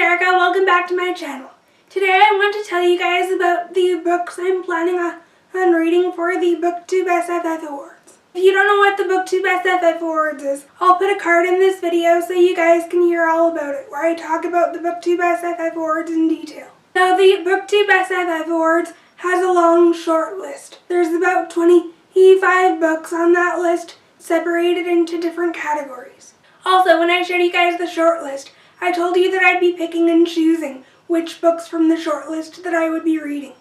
Erica, welcome back to my channel. Today I want to tell you guys about the books I'm planning on reading for the BookTube SFF Awards. If you don't know what the BookTube SFF Awards is, I'll put a card in this video so you guys can hear all about it, where I talk about the BookTube SFF Awards in detail. Now the BookTube SFF Awards has a long short list. There's about 25 books on that list, separated into different categories. Also, when I showed you guys the short list, I told you that I'd be picking and choosing which books from the short list that I would be reading.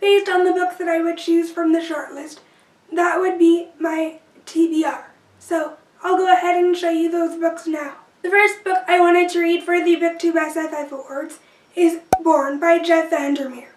Based on the books that I would choose from the short list, that would be my T.B.R. So, I'll go ahead and show you those books now. The first book I wanted to read for the BookTube SFF Awards is Borne by VanderMeer.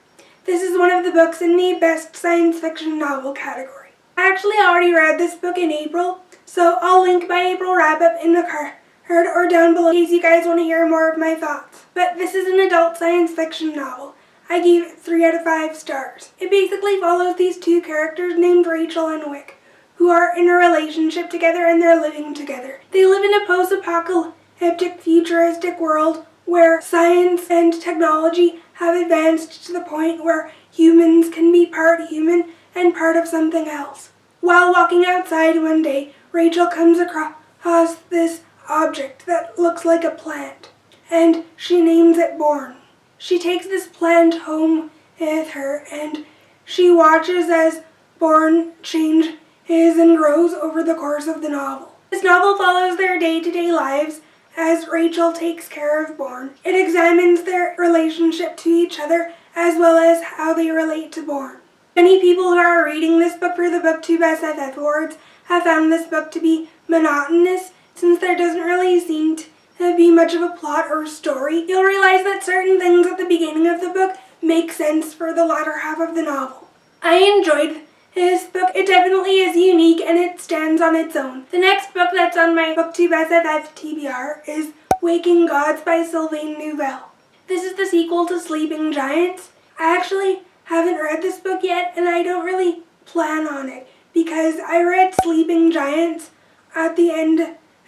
This is one of the books in the Best Science Fiction Novel category. I actually already read this book in April, so I'll link my April wrap-up in the card or down below in case you guys want to hear more of my thoughts. But this is an adult science fiction novel. I gave it 3 out of 5 stars. It basically follows these two characters named Rachel and Wick, who are in a relationship together and they're living together. They live in a post-apocalyptic futuristic world where science and technology have advanced to the point where humans can be part human and part of something else. While walking outside one day, Rachel comes across this object that looks like a plant, and she names it Borne. She takes this plant home with her, and she watches as Borne changes and grows over the course of the novel. This novel follows their day-to-day lives as Rachel takes care of Borne. It examines their relationship to each other as well as how they relate to Borne. Many people who are reading this book for the BookTube SFF Awards have found this book to be monotonous, since there doesn't really seem to be much of a plot or story. You'll realize that certain things at the beginning of the book make sense for the latter half of the novel. I enjoyed this book. It definitely is unique and it stands on its own. The next book that's on my BookTube SFF T.B.R. is Waking Gods by Sylvain Neuvel. This is the sequel to Sleeping Giants. I actually haven't read this book yet, and I don't really plan on it because I read Sleeping Giants at the end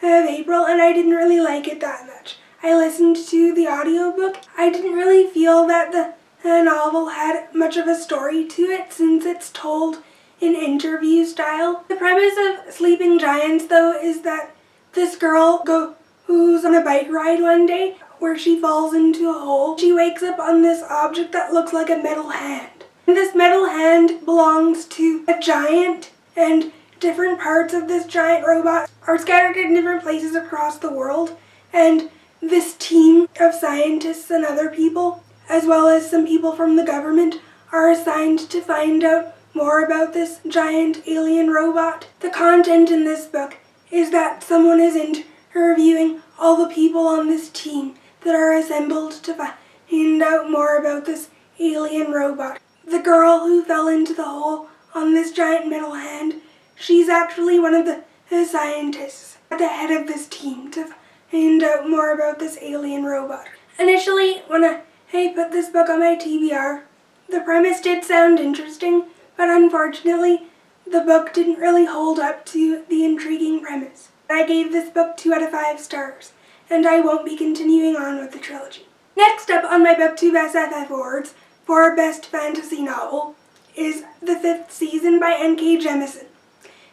of April and I didn't really like it that much. I listened to the audiobook. I didn't really feel that the novel had much of a story to it since it's told in interview style. The premise of Sleeping Giants, though, is that this girl goes on a bike ride one day where she falls into a hole. She wakes up on this object that looks like a metal hand. And this metal hand belongs to a giant, and different parts of this giant robot are scattered in different places across the world. And this team of scientists and other people, as well as some people from the government, are assigned to find out more about this giant alien robot. The content in this book is that someone is interviewing all the people on this team that are assembled to find out more about this alien robot. The girl who fell into the hole on this giant metal hand, she's actually one of the scientists at the head of this team to find out more about this alien robot. Initially, when I put this book on my T.B.R., the premise did sound interesting, but unfortunately, the book didn't really hold up to the intriguing premise. I gave this book 2 out of 5 stars, and I won't be continuing on with the trilogy. Next up on my BookTube SFF Awards for Best Fantasy Novel is The 5th Season by N.K. Jemisin.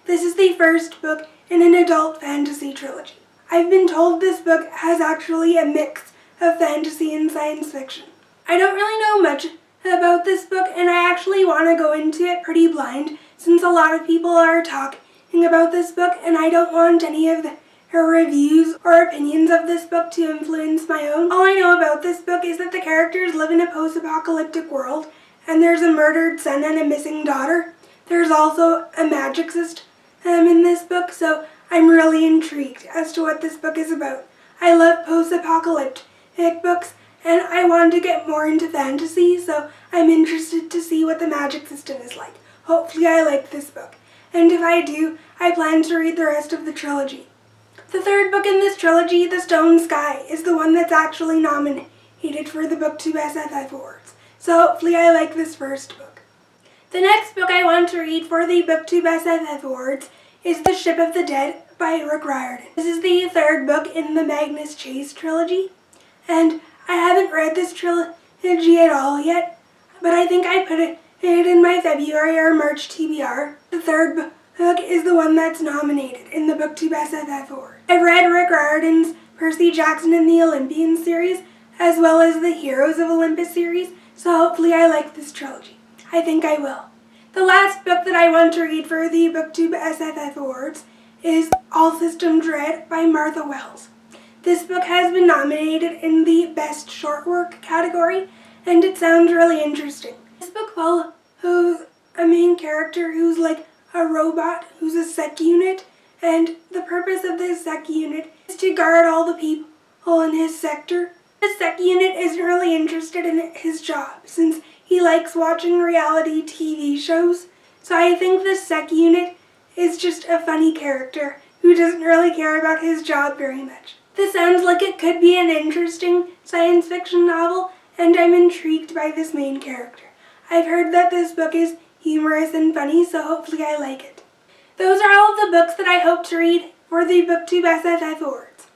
This is the first book in an adult fantasy trilogy. I've been told this book has actually a mix of fantasy and science fiction. I don't really know much about this book, and I actually want to go into it pretty blind since a lot of people are talking about this book, and I don't want any of her reviews or opinions of this book to influence my own. All I know about this book is that the characters live in a post-apocalyptic world, and there's a murdered son and a missing daughter. There's also a magic system in this book, so I'm really intrigued as to what this book is about. I love post-apocalyptic books, and I want to get more into fantasy, so I'm interested to see what the magic system is like. Hopefully I like this book, and if I do, I plan to read the rest of the trilogy. The third book in this trilogy, The Stone Sky, is the one that's actually nominated for the BookTube SFF Awards, so hopefully I like this first book. The next book I want to read for the BookTube SFF Awards is The Ship of the Dead by Riordan. This is the third book in the Magnus Chase trilogy, and I haven't read this trilogy at all yet, but I think I put it in my February or March TBR. The third book is the one that's nominated in the BookTube SFF Awards. I've read Riordan's Percy Jackson and the Olympian series, as well as the Heroes of Olympus series, so hopefully I like this trilogy. I think I will. The last book that I want to read for the BookTube SFF Awards is All Systems Red by Martha Wells. This book has been nominated in the Best Short Work category, and it sounds really interesting. This book follows a main character who's like a robot, who's a sec unit, and the purpose of this sec unit is to guard all the people in his sector. The sec unit isn't really interested in his job, since he likes watching reality TV shows, so I think this sec unit is just a funny character who doesn't really care about his job very much. This sounds like it could be an interesting science fiction novel, and I'm intrigued by this main character. I've heard that this book is humorous and funny, so hopefully I like it. Those are all of the books that I hope to read for the BookTube SFF Awards.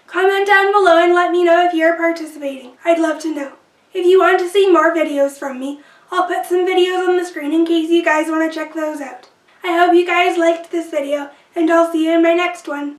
Comment down below and let me know if you're participating. I'd love to know. If you want to see more videos from me, I'll put some videos on the screen in case you guys want to check those out. I hope you guys liked this video, and I'll see you in my next one.